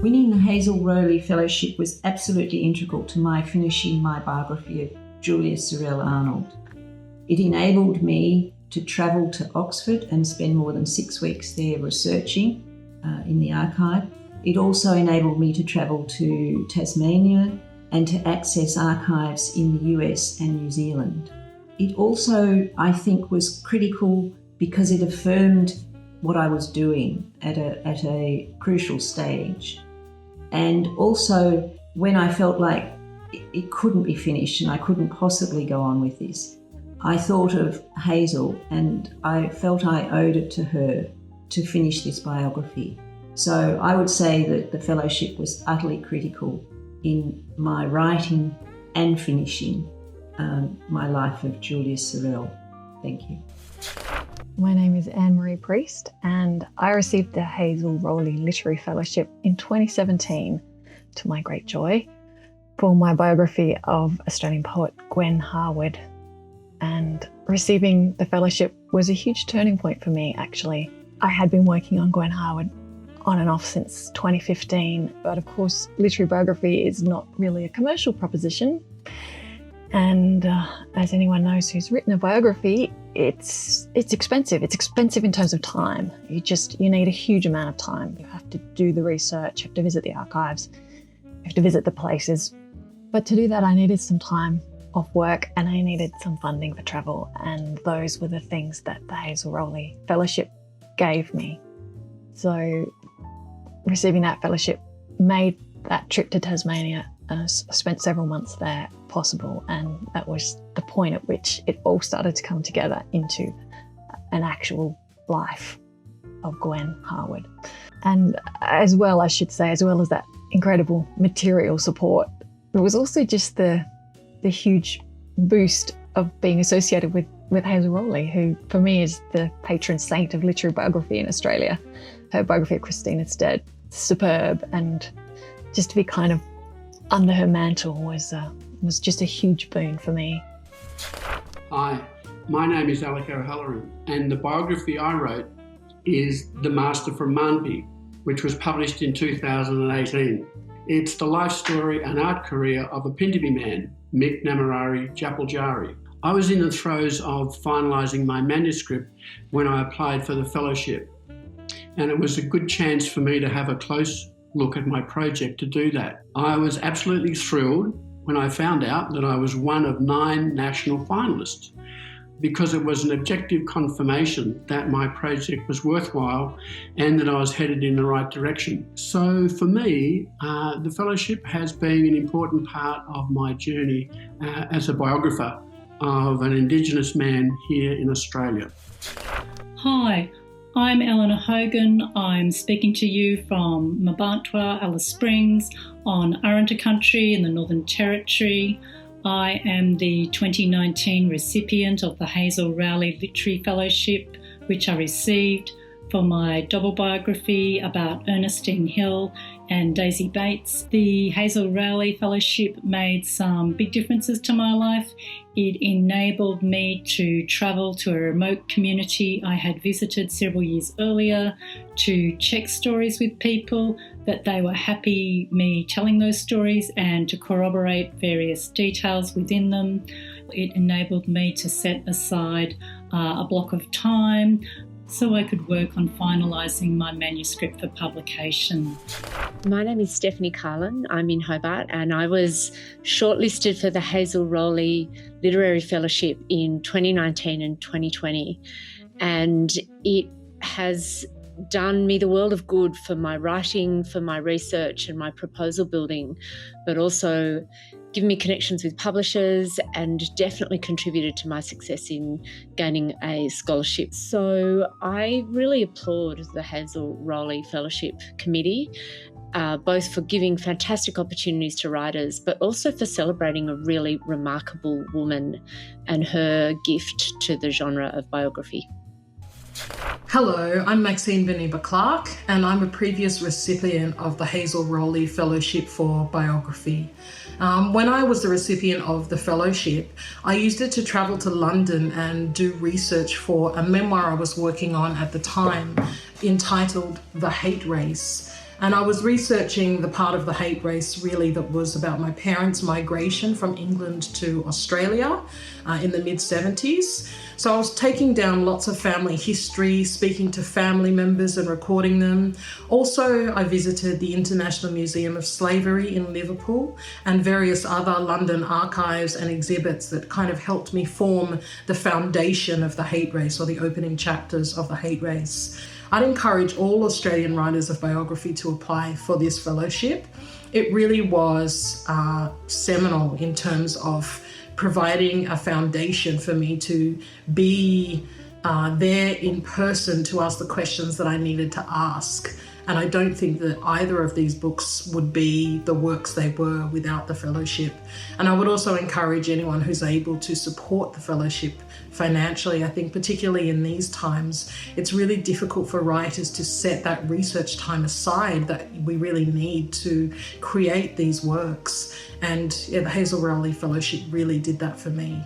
Winning the Hazel Rowley Fellowship was absolutely integral to my finishing my biography of Julia Sorrell Arnold. It enabled me to travel to Oxford and spend more than 6 weeks there researching in the archive. It also enabled me to travel to Tasmania and to access archives in the US and New Zealand. It also, I think, was critical because it affirmed what I was doing at a crucial stage. And also, when I felt like it couldn't be finished and I couldn't possibly go on with this, I thought of Hazel and I felt I owed it to her to finish this biography. So I would say that the fellowship was utterly critical in my writing and finishing my life of Julia Sorrell. Thank you. My name is Anne-Marie Priest and I received the Hazel Rowley Literary Fellowship in 2017, to my great joy, for my biography of Australian poet Gwen Harwood. And receiving the fellowship was a huge turning point for me, actually. I had been working on Gwen Harwood on and off since 2015, but of course literary biography is not really a commercial proposition. And as anyone knows who's written a biography, it's expensive. It's expensive in terms of time. You need a huge amount of time. You have to do the research, you have to visit the archives, you have to visit the places. But to do that, I needed some time off work and I needed some funding for travel. And those were the things that the Hazel Rowley Fellowship gave me. So receiving that fellowship made that trip to Tasmania, I spent several months there, possible, and that was the point at which it all started to come together into an actual life of Gwen Harwood. And as well, I should say, as well as that incredible material support, it was also just the huge boost of being associated with Hazel Rowley, who for me is the patron saint of literary biography in Australia. Her biography of Christine is Dead, superb, and just to be kind of under her mantle was just a huge boon for me. Hi, my name is Alec O'Halloran and the biography I wrote is The Master from Manby, which was published in 2018. It's the life story and art career of a Pindabi man, Mick Namarari Japaljari. I was in the throes of finalising my manuscript when I applied for the fellowship, and it was a good chance for me to have a close look at my project to do that. I was absolutely thrilled when I found out that I was one of 9 national finalists, because it was an objective confirmation that my project was worthwhile and that I was headed in the right direction. So for me, the fellowship has been an important part of my journey as a biographer of an Indigenous man here in Australia. Hi, I'm Eleanor Hogan. I'm speaking to you from Mabantwa, Alice Springs, on Arrernte country in the Northern Territory. I am the 2019 recipient of the Hazel Rowley Literary Fellowship, which I received for my double biography about Ernestine Hill and Daisy Bates. The Hazel Rowley Fellowship made some big differences to my life. It enabled me to travel to a remote community I had visited several years earlier, to check stories with people, that they were happy me telling those stories, and to corroborate various details within them. It enabled me to set aside a block of time so I could work on finalising my manuscript for publication. My name is Stephanie Carlin. I'm in Hobart and I was shortlisted for the Hazel Rowley Literary Fellowship in 2019 and 2020. And it has done me the world of good for my writing, for my research and my proposal building, but also given me connections with publishers and definitely contributed to my success in gaining a scholarship. So I really applaud the Hazel Rowley Fellowship Committee, both for giving fantastic opportunities to writers, but also for celebrating a really remarkable woman and her gift to the genre of biography. Hello, I'm Maxine Veniba Clark and I'm a previous recipient of the Hazel Rowley Fellowship for Biography. When I was the recipient of the fellowship, I used it to travel to London and do research for a memoir I was working on at the time entitled The Hate Race. And I was researching the part of the hate race really that was about my parents' migration from England to Australia in the mid-70s. So I was taking down lots of family history, speaking to family members and recording them. Also, I visited the International Museum of Slavery in Liverpool and various other London archives and exhibits that kind of helped me form the foundation of the hate race, or the opening chapters of the hate race. I'd encourage all Australian writers of biography to apply for this fellowship. It really was seminal in terms of providing a foundation for me to be there in person to ask the questions that I needed to ask. And I don't think that either of these books would be the works they were without the fellowship. And I would also encourage anyone who's able to support the fellowship financially. I think particularly in these times, it's really difficult for writers to set that research time aside that we really need to create these works. And the Hazel Rowley Fellowship really did that for me.